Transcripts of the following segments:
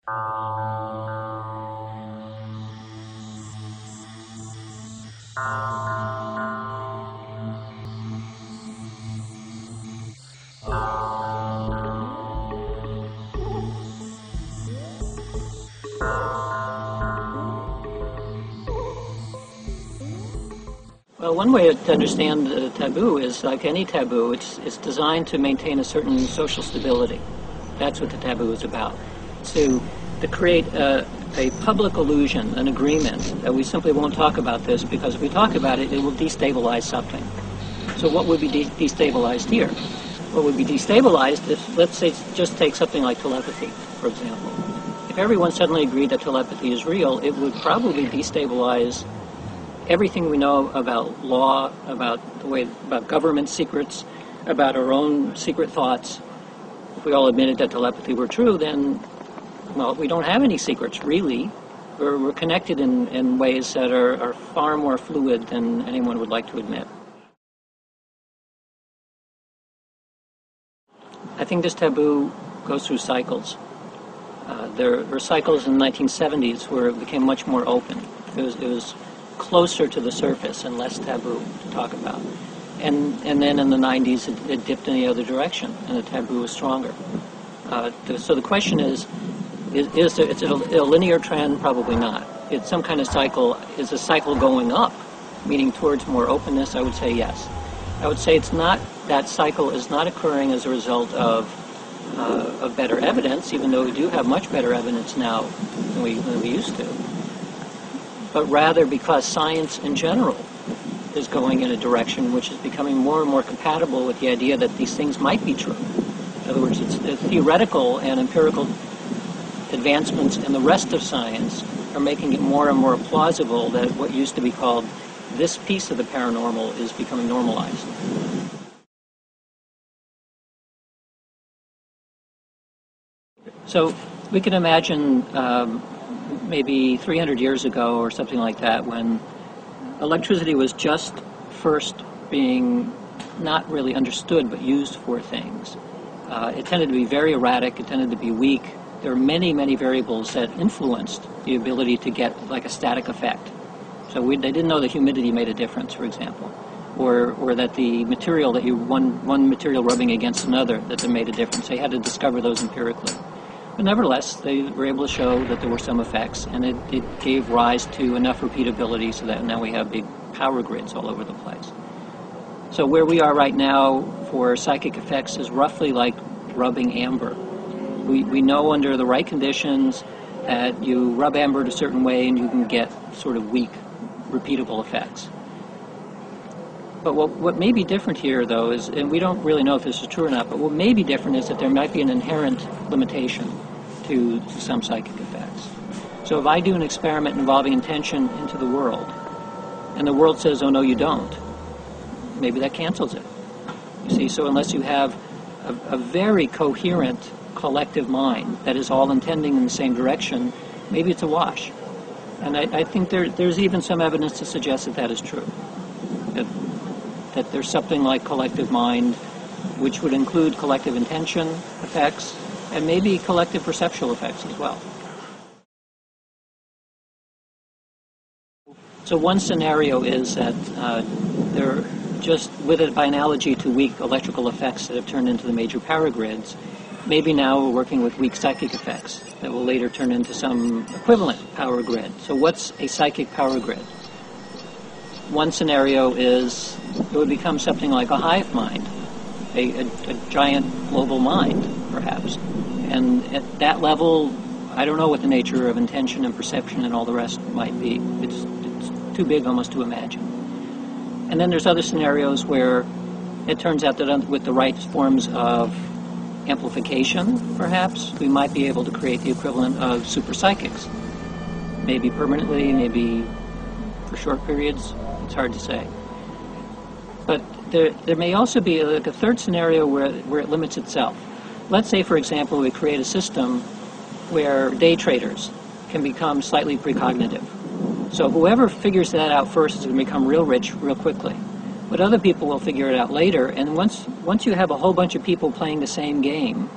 Well, one way to understand a taboo is, like any taboo, it's designed to maintain a certain social stability. That's what the taboo is about. To create a public illusion, an agreement, that we simply won't talk about this because if we talk about it, it will destabilize something. So what would be destabilized here? What would be destabilized if, let's say, just take something like telepathy, for example. If everyone suddenly agreed that telepathy is real, it would probably destabilize everything we know about law, about government secrets, about our own secret thoughts. If we all admitted that telepathy were true, then, well, we don't have any secrets, really. We're connected in ways that are far more fluid than anyone would like to admit. I think this taboo goes through cycles. There were cycles in the 1970s where it became much more open. It was closer to the surface and less taboo to talk about. And then in the 90s, it dipped in the other direction, and the taboo was stronger. So the question is it's a linear trend? Probably not. It's some kind of cycle. Is a cycle going up, meaning towards more openness? I would say yes. I would say it's not. That cycle is not occurring as a result of better evidence, even though we do have much better evidence now than we used to. But rather because science in general is going in a direction which is becoming more and more compatible with the idea that these things might be true. In other words, it's theoretical and empirical advancements in the rest of science are making it more and more plausible that what used to be called this piece of the paranormal is becoming normalized. So we can imagine maybe 300 years ago or something like that, when electricity was just first being not really understood but used for things. It tended to be very erratic, it tended to be weak. There are many, many variables that influenced the ability to get like a static effect. So they didn't know that humidity made a difference, for example, or that the material that one material rubbing against another, that they made a difference. They had to discover those empirically. But nevertheless, they were able to show that there were some effects, and it gave rise to enough repeatability so that now we have big power grids all over the place. So where we are right now for psychic effects is roughly like rubbing amber. We know under the right conditions that you rub amber in a certain way and you can get sort of weak, repeatable effects. But what may be different here, though, is, and we don't really know if this is true or not, but what may be different is that there might be an inherent limitation to some psychic effects. So if I do an experiment involving intention into the world, and the world says, oh, no, you don't, maybe that cancels it. You see, so unless you have a very coherent collective mind that is all intending in the same direction, maybe it's a wash. And I think there's even some evidence to suggest that is true. That there's something like collective mind, which would include collective intention effects, and maybe collective perceptual effects as well. So one scenario is that there, just with it by analogy to weak electrical effects that have turned into the major power grids, maybe now we're working with weak psychic effects that will later turn into some equivalent power grid. So what's a psychic power grid? One scenario is it would become something like a hive mind, a giant global mind, perhaps. And at that level, I don't know what the nature of intention and perception and all the rest might be. It's too big almost to imagine. And then there's other scenarios where it turns out that with the right forms of amplification, perhaps, we might be able to create the equivalent of super psychics. Maybe permanently, maybe for short periods. It's hard to say. But there may also be like a third scenario where it limits itself. Let's say, for example, we create a system where day traders can become slightly precognitive. So whoever figures that out first is going to become real rich real quickly. But other people will figure it out later, and once you have a whole bunch of people playing the same game,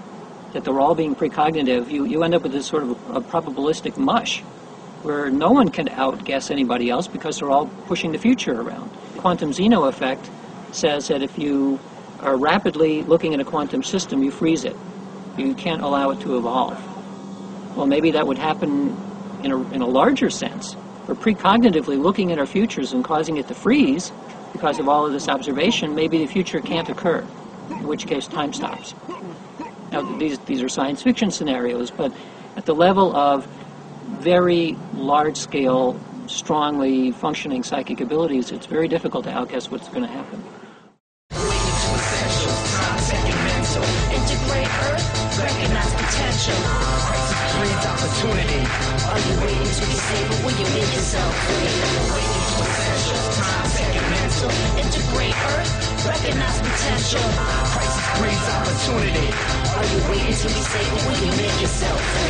that they're all being precognitive, you end up with this sort of a probabilistic mush where no one can outguess anybody else because they're all pushing the future around. The quantum Zeno effect says that if you are rapidly looking at a quantum system, you freeze it. You can't allow it to evolve. Well, maybe that would happen in a larger sense. We're precognitively looking at our futures and causing it to freeze because of all of this observation. Maybe the future can't occur, in which case time stops. Now, these are science fiction scenarios, but at the level of very large-scale, strongly functioning psychic abilities, it's very difficult to outguess what's going to happen. Integrate Earth, recognize potential. Crisis breeds opportunity. Are you waiting to be stable when you make yourself free? Waiting to essential, time, second mental. Integrate Earth, recognize potential. Crisis breeds opportunity. Are you waiting to be stable when you make yourself free?